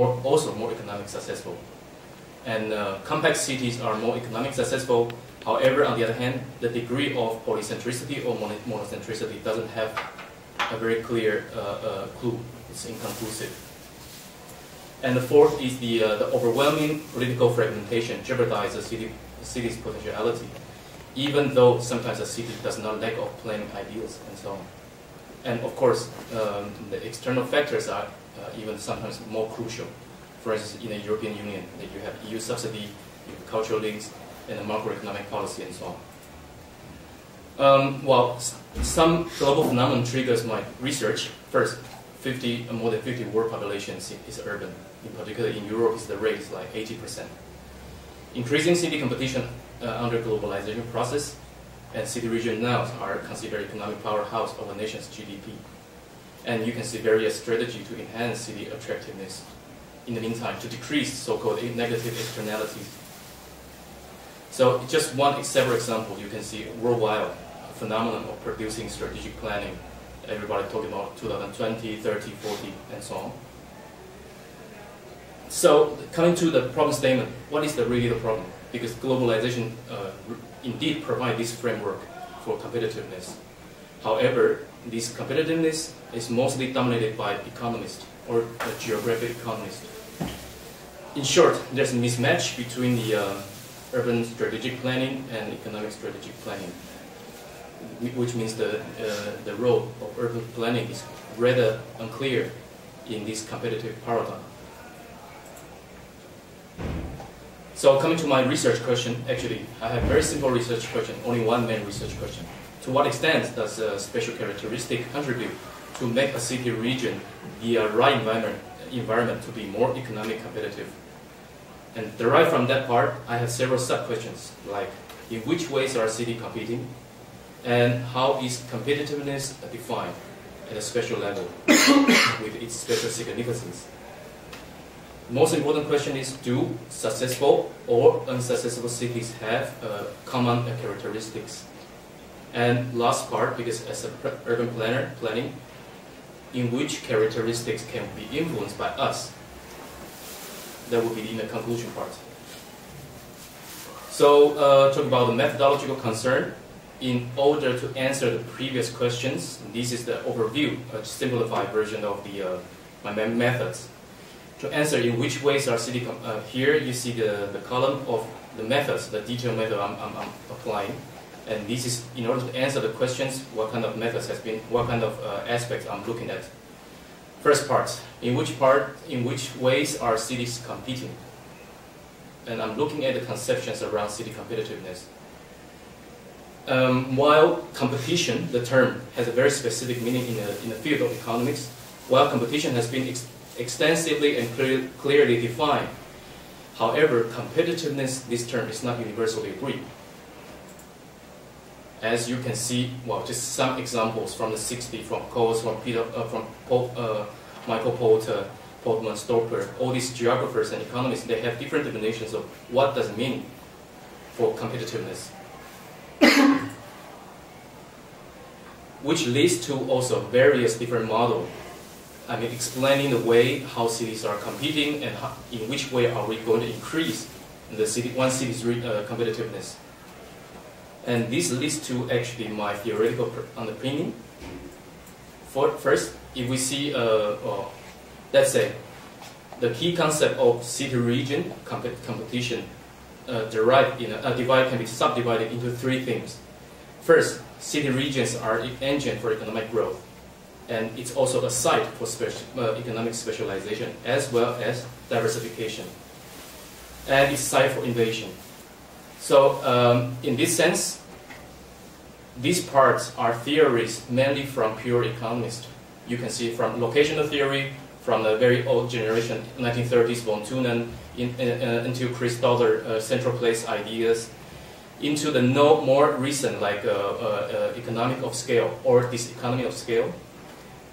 also more economic successful. And compact cities are more economic successful. However, on the other hand, the degree of polycentricity or monocentricity doesn't have a very clear clue. It's inconclusive. And the fourth is the overwhelming political fragmentation jeopardizes the city's potentiality, even though sometimes a city does not lack of planning ideals and so on. And of course, the external factors are even sometimes more crucial. For instance, in the European Union, that you have EU subsidy, you have cultural links, and the macroeconomic policy and so on. While some global phenomenon triggers my research, first, more than 50 world population is urban. In particular, in Europe, the rate is like 80%. Increasing city competition under globalization process, and city regions now are considered economic powerhouse of a nation's GDP. And you can see various strategies to enhance city attractiveness. In the meantime, to decrease so-called negative externalities. So just several examples, you can see worldwide phenomenon of producing strategic planning. Everybody talking about 2020, 30, 40, and so on. So coming to the problem statement, what is really the problem? Because globalization indeed provides this framework for competitiveness. However, this competitiveness is mostly dominated by economists or geographic economists. In short, there's a mismatch between the urban strategic planning and economic strategic planning, which means the role of urban planning is rather unclear in this competitive paradigm. So coming to my research question, actually, I have a very simple research question, only one main research question. To what extent does a spatial characteristic contribute to make a city region the right environment to be more economic competitive? And derived from that part, I have several sub-questions, like in which ways are cities competing, and how is competitiveness defined at a spatial level with its spatial significance? Most important question is, do successful or unsuccessful cities have common characteristics? And last part, because as an urban planning, in which characteristics can be influenced by us? That will be in the conclusion part. So talk about the methodological concern. In order to answer the previous questions, this is the overview, a simplified version of my methods. To answer in which ways are city here you see the column of the methods, the detailed method I'm applying, and this is in order to answer the questions what kind of methods what kind of aspects I'm looking at. First part, in which ways are cities competing? And I'm looking at the conceptions around city competitiveness. While competition, the term, has a very specific meaning in the field of economics, while competition has been extensively and clearly defined, however, competitiveness, this term, is not universally agreed. As you can see, well, just some examples from the 60s, from Coase, Michael Porter, Portman, Stopper, all these geographers and economists, they have different definitions of what does it mean for competitiveness. Which leads to also various different models. I mean, explaining the way how cities are competing and in which way are we going to increase one city's competitiveness. And this leads to actually my theoretical underpinning. First, if we see, let's say, the key concept of city-region competition can be subdivided into three things. First, city regions are an engine for economic growth, and it's also a site for economic specialization as well as diversification, and it's a site for innovation. So in this sense, these parts are theories mainly from pure economists. You can see from locational theory, from the very old generation, 1930s, von Thunen, into Chris Dollar, central place ideas, into the more recent, like economic of scale, or this economy of scale,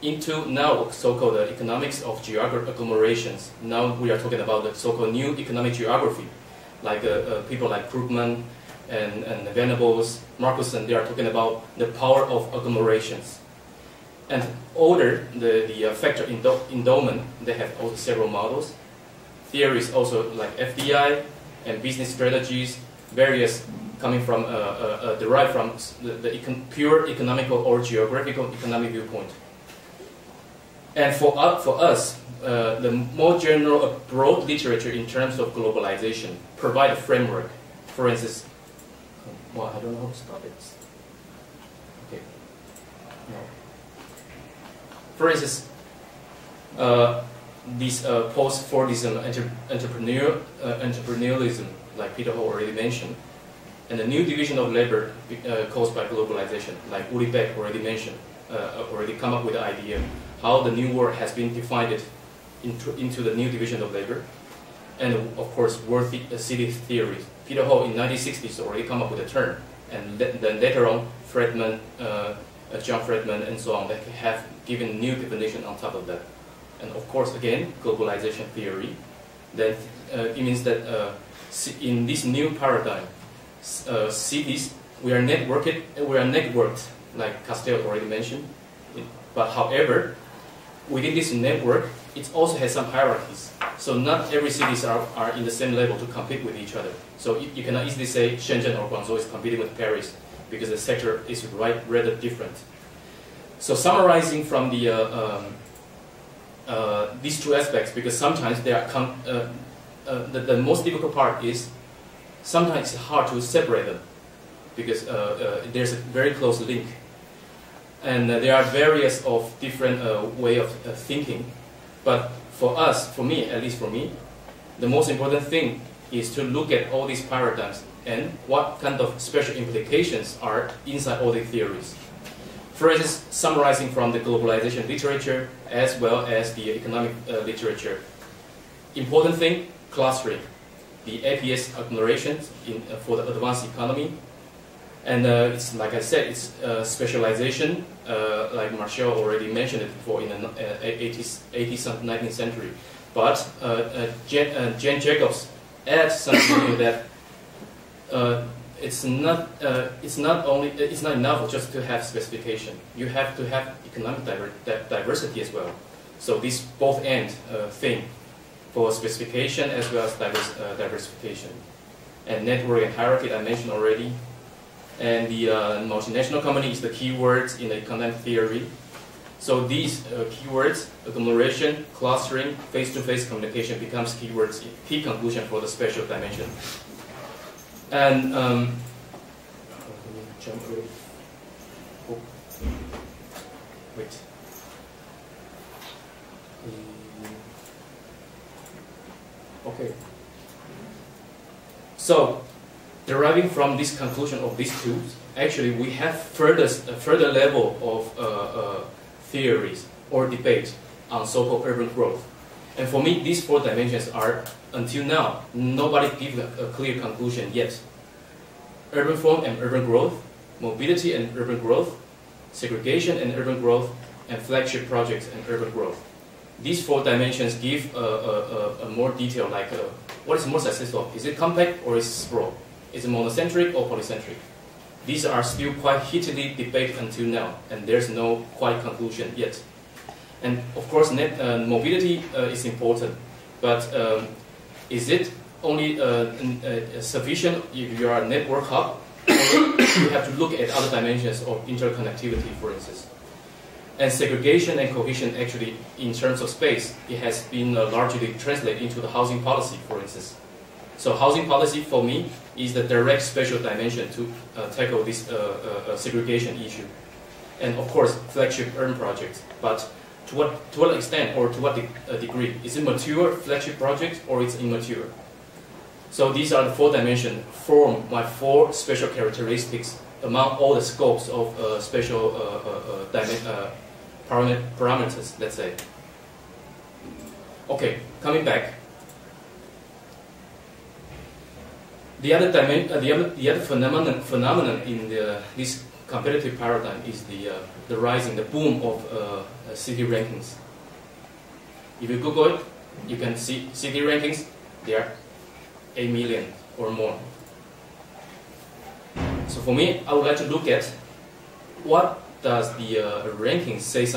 into now so-called economics of geographic agglomerations. Now we are talking about the so-called new economic geography, like people like Krugman and Venables, Markussen, they are talking about the power of agglomerations. And older, the factor endowment, they have also several models. theories also like FDI and business strategies, various coming from derived from the pure economical or geographical economic viewpoint. And for us, the more general, broad literature in terms of globalization provide a framework. For instance, well, I don't know how to stop it. Okay. No. For instance, this post-Fordism entrepreneurialism, like Peter Ho already mentioned, and the new division of labor caused by globalization, like Uli Beck already mentioned, already come up with the idea how the new world has been divided into the new division of labor, and of course world city theory. Peter Ho in 1960s already come up with a term, and then later on Friedman, John Friedman, and so on, they have given new definition on top of that. And of course, again, globalization theory. That it means that in this new paradigm, cities we are networked, like Castell already mentioned. But however, within this network, it also has some hierarchies. So not every cities are in the same level to compete with each other. So you cannot easily say Shenzhen or Guangzhou is competing with Paris because the sector is rather different. So summarizing from these two aspects, because sometimes they are the most difficult part is sometimes it's hard to separate them because there's a very close link. And there are various of different way of thinking, but for us, for me, at least for me, the most important thing is to look at all these paradigms and what kind of special implications are inside all the theories. For instance, summarizing from the globalization literature as well as the economic literature, important thing, clustering, the APS agglomerations for the advanced economy. And it's like I said, it's specialization, like Marshall already mentioned it before in the 80s and 19th century. But Jane Jacobs adds something that it's not enough just to have specification. You have to have economic diversity as well. So this both end thing for specification as well as diversification. And network and hierarchy I mentioned already. And the multinational company is the keywords in the economic theory. So these keywords, agglomeration, clustering, face-to-face communication becomes keywords, key conclusion for the spatial dimension. And wait. Okay. So, deriving from this conclusion of these two, actually we have further level of theories or debate on so-called urban growth. And for me, these four dimensions are, until now, nobody gives a clear conclusion yet. Urban form and urban growth, mobility and urban growth, segregation and urban growth, and flagship projects and urban growth. These four dimensions give a more detail, like what is more successful? Is it compact or is it sprawl? Is it monocentric or polycentric? These are still quite heatedly debated until now, and there's no quite conclusion yet. And of course, mobility is important, but is it only sufficient if you are a network hub? You have to look at other dimensions of interconnectivity, for instance. And segregation and cohesion, actually, in terms of space, it has been largely translated into the housing policy, for instance. So housing policy, for me, is the direct spatial dimension to tackle this segregation issue. And of course, flagship urban projects. But to what extent or to what degree? Is it mature flagship project or it's immature? So these are the four dimensions, form my four spatial characteristics among all the scopes of spatial parameters, let's say. Okay, coming back. The other phenomenon in this competitive paradigm is the rising, the boom of city rankings. If you Google it, you can see city rankings. There are 8 million or more. So for me, I would like to look at what does the rankings say something.